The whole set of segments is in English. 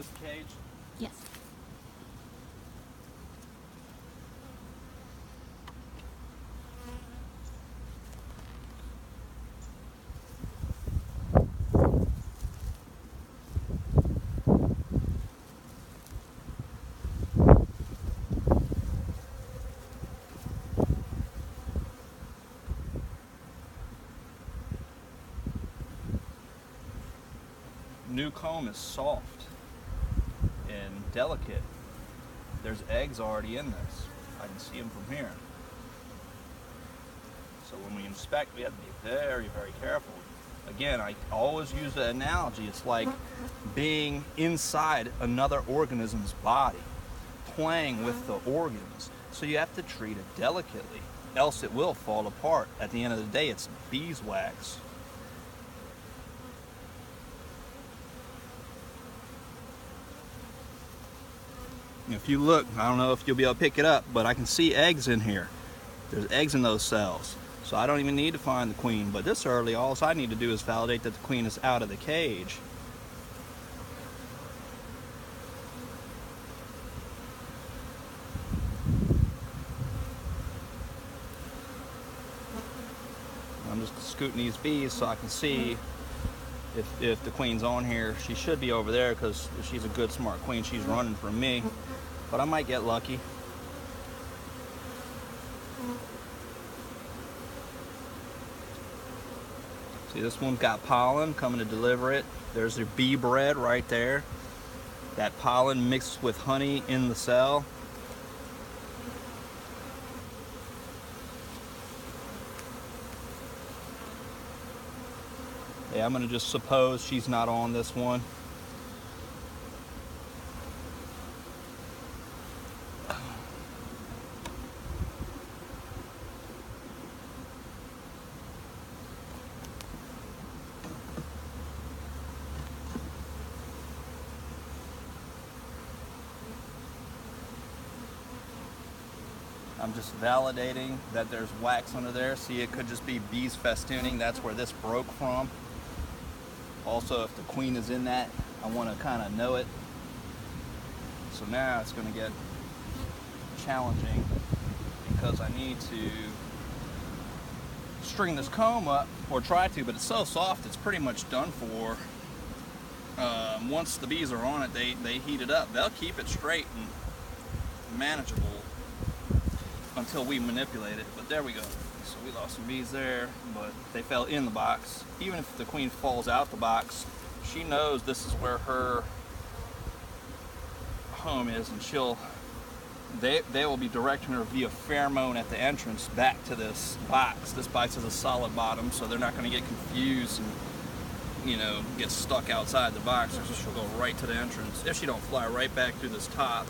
this the cage? Yes. New comb is soft and delicate. There's eggs already in this. I can see them from here. So when we inspect, we have to be very, very careful. Again, I always use the analogy. It's like being inside another organism's body, playing with the organs. So you have to treat it delicately, else it will fall apart. At the end of the day, it's beeswax. If you look, I don't know if you'll be able to pick it up, but I can see eggs in here. There's eggs in those cells. So I don't even need to find the queen. But this early, all I need to do is validate that the queen is out of the cage. I'm just scooting these bees so I can see if the queen's on here. She should be over there because if she's a good, smart queen, she's running from me. But I might get lucky. See, this one's got pollen coming to deliver it. There's their bee bread right there. That pollen mixed with honey in the cell. Yeah, I'm gonna just suppose she's not on this one. I'm just validating that there's wax under there. See, it could just be bees festooning. That's where this broke from. Also, if the queen is in that, I want to kind of know it. So now it's going to get challenging because I need to string this comb up, or try to, but it's so soft it's pretty much done for. Once the bees are on it, they heat it up. They'll keep it straight and manageable until we manipulate it. But there we go. So we lost some bees there, but they fell in the box. Even if the queen falls out the box, she knows this is where her home is, and they will be directing her via pheromone at the entrance back to this box. This box has a solid bottom, so they're not going to get confused and, you know, get stuck outside the box. She'll go right to the entrance if she don't fly right back through this top.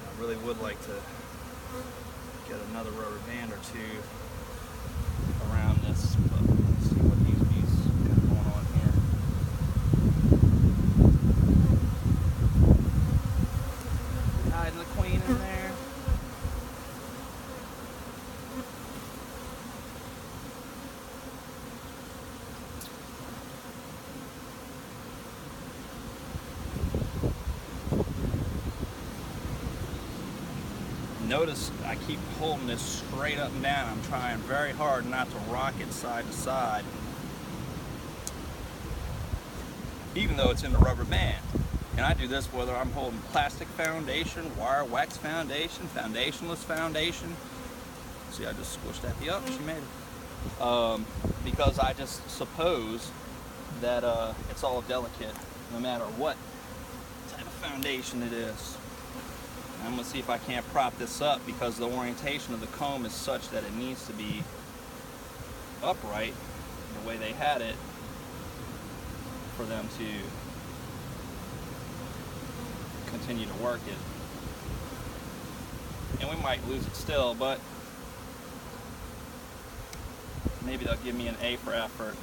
I really would like to get another rubber band or two around this, but let's see what these bees got going on here. Hiding the queen in there. Notice I keep holding this straight up and down. I'm trying very hard not to rock it side to side, even though it's in the rubber band. And I do this whether I'm holding plastic foundation, wire wax foundation, foundationless foundation. See, I just squished that up. She made it. Because I just suppose that it's all delicate, no matter what type of foundation it is. I'm going to see if I can't prop this up, because the orientation of the comb is such that it needs to be upright the way they had it for them to continue to work it. And we might lose it still, but maybe they'll give me an A for effort.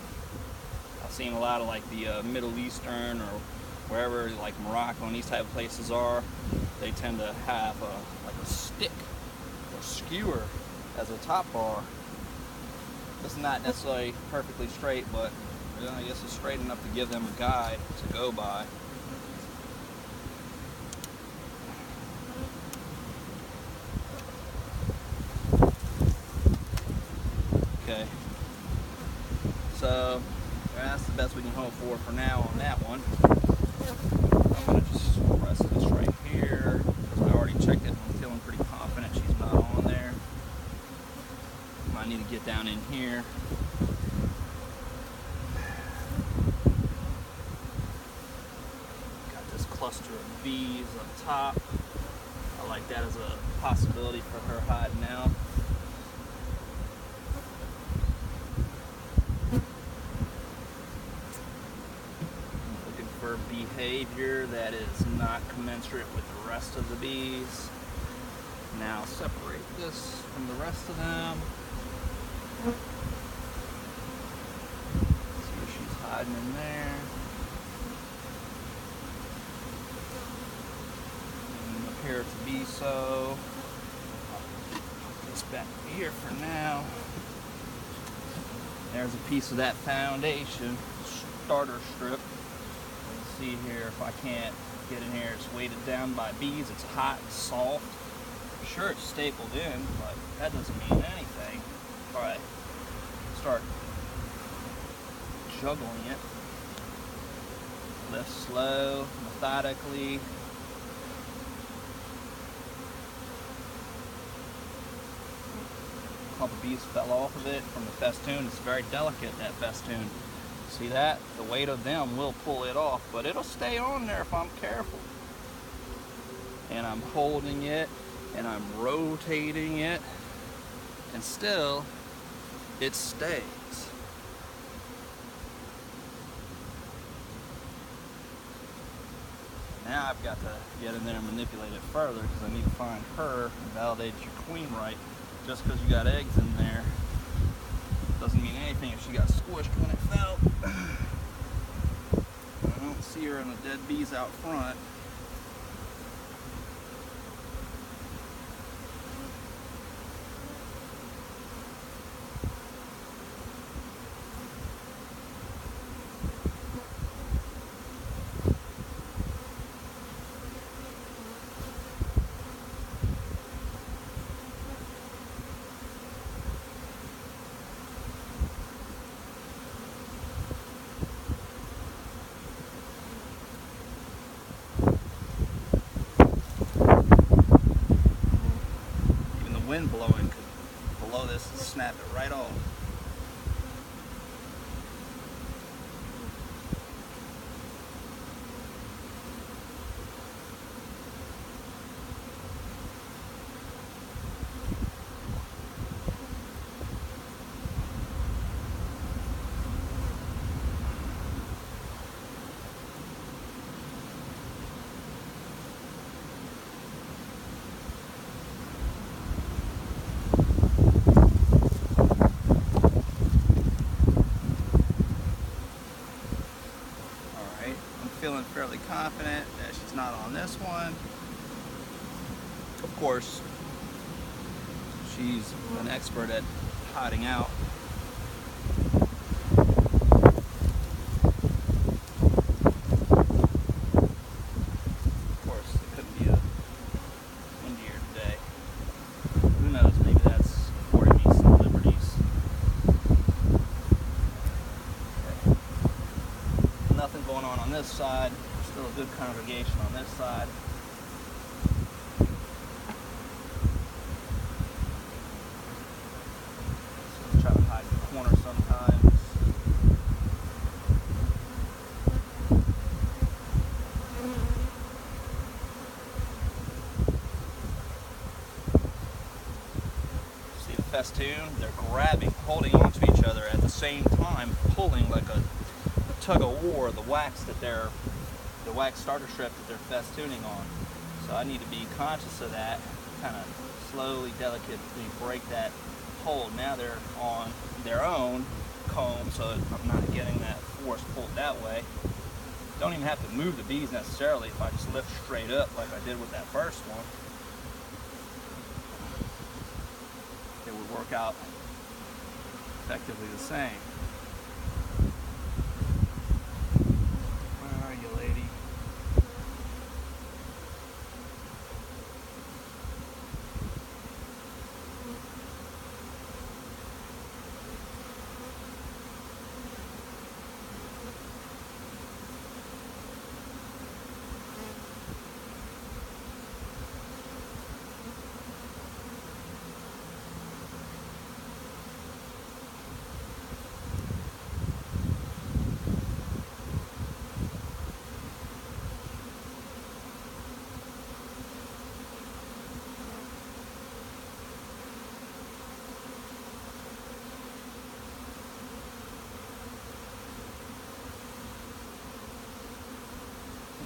I've seen a lot of like the Middle Eastern or wherever like Morocco and these type of places are, they tend to have like a stick or skewer as a top bar. It's not necessarily perfectly straight, but I guess it's straight enough to give them a guide to go by. Okay, so that's the best we can hope for now on that one. I'm going to just rest this right here because I already checked it and I'm feeling pretty confident she's not on there. I need to get down in here. Got this cluster of bees up top. I like that as a possibility for her hiding out. Looking for behavior that is not commensurate with the rest of the bees. Now separate this from the rest of them. See where she's hiding in there. Doesn't appear to be so. Put this back here for now. There's a piece of that foundation starter strip. Let's see here if I can't get in here. It's weighted down by bees. It's hot, soft. Sure, it's stapled in, but that doesn't mean anything. Alright, start juggling it. Lift slow, methodically. A couple bees fell off of it from the festoon. It's very delicate, that festoon. See that? The weight of them will pull it off, but it'll stay on there if I'm careful. And I'm holding it, and I'm rotating it, and still it stays. Now I've got to get in there and manipulate it further because I need to find her and validate your queen right. Just because you got eggs in there doesn't mean anything if she got squished when it fell. I don't see her in the dead bees out front. Wind blowing could blow this and snap it right off. Feeling fairly confident that she's not on this one. Of course, she's an expert at hiding out. Of course, it could be a windier day. Who knows, maybe that's affording me some liberties. Okay. Nothing going on this side. Still a good congregation on this side. So try to hide in the corner sometimes. See the festoon? They're grabbing, holding onto each other at the same time, pulling like a tug of war, the wax starter strip that they're festooning on. So I need to be conscious of that, kind of slowly, delicately break that hold. Now they're on their own comb, so I'm not getting that force pulled that way. Don't even have to move the bees necessarily if I just lift straight up like I did with that first one. It would work out effectively the same. Where are you, lady?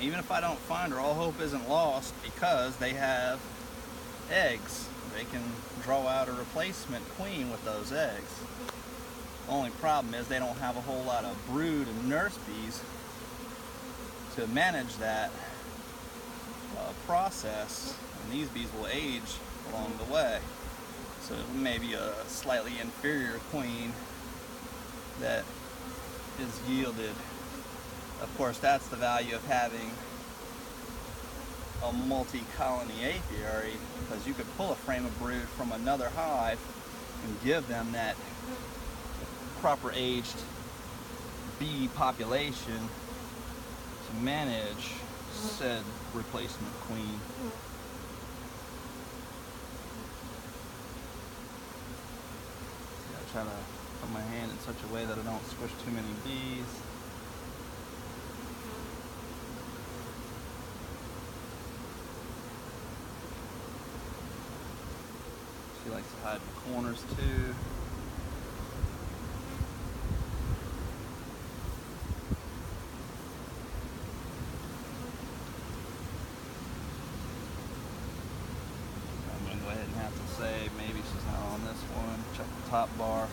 Even if I don't find her, all hope isn't lost because they have eggs. They can draw out a replacement queen with those eggs. Only problem is they don't have a whole lot of brood and nurse bees to manage that process, and these bees will age along the way. So maybe a slightly inferior queen that is yielded. Of course, that's the value of having a multi-colony apiary, because you could pull a frame of brood from another hive and give them that proper aged bee population to manage said replacement queen. I try to put my hand in such a way that I don't squish too many bees. She likes to hide in the corners too. I'm going to go ahead and have to say maybe she's not on this one. Check the top bar.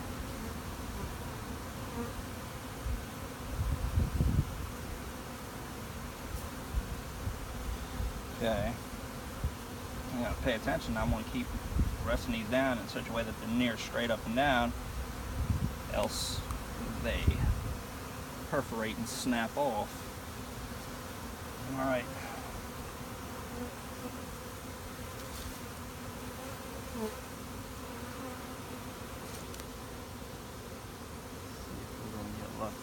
Okay. I'm going to pay attention. I'm going to keep resting these down in such a way that they're near straight up and down, else they perforate and snap off. All right. See if we're going to get lucky.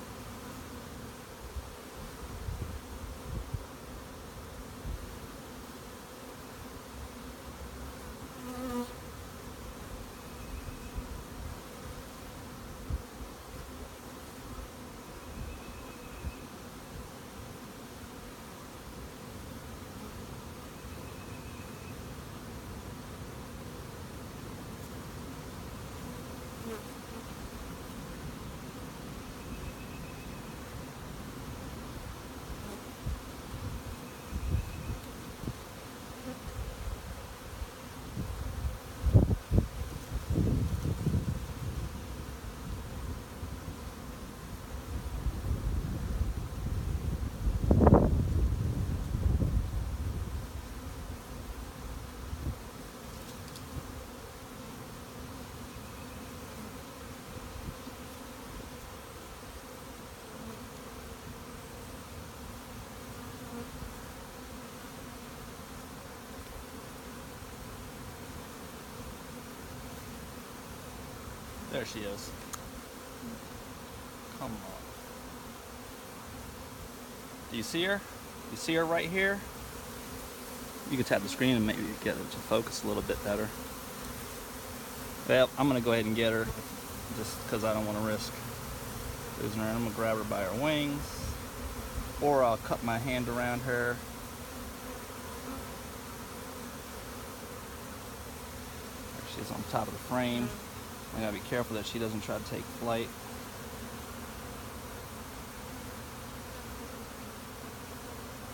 There she is. Come on. Do you see her? You see her right here? You could tap the screen and maybe get it to focus a little bit better. Well, I'm going to go ahead and get her just because I don't want to risk losing her. I'm going to grab her by her wings, or I'll cup my hand around her. There she is on top of the frame. I gotta be careful that she doesn't try to take flight.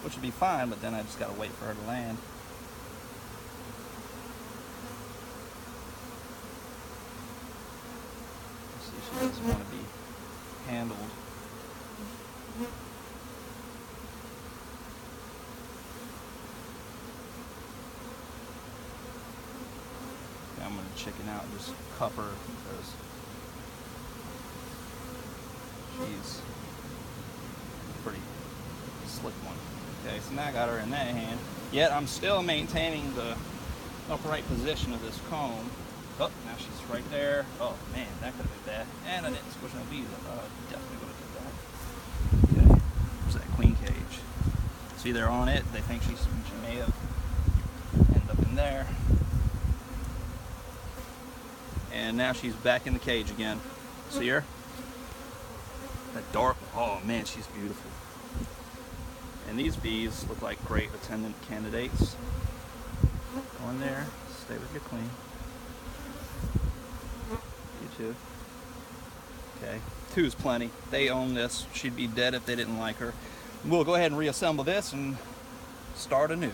Which would be fine, but then I just gotta wait for her to land. See, she doesn't want to be handled. chicken out and just cup her because she's a pretty slick one. Okay, so now I got her in that hand. Yet I'm still maintaining the upright position of this comb. Oh, now she's right there. Oh man, that could have been bad. And I didn't squish no bees. I thought I definitely would have did that. Okay, there's that queen cage. See, they're on it. They think she may have ended up in there. And now she's back in the cage again. See her? That dark, oh man, she's beautiful. And these bees look like great attendant candidates. Go in there, stay with your queen. You too. Okay, 2 is plenty. They own this. She'd be dead if they didn't like her. We'll go ahead and reassemble this and start anew.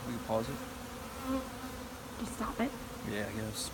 We can pause it. You stop it. Yeah, I guess.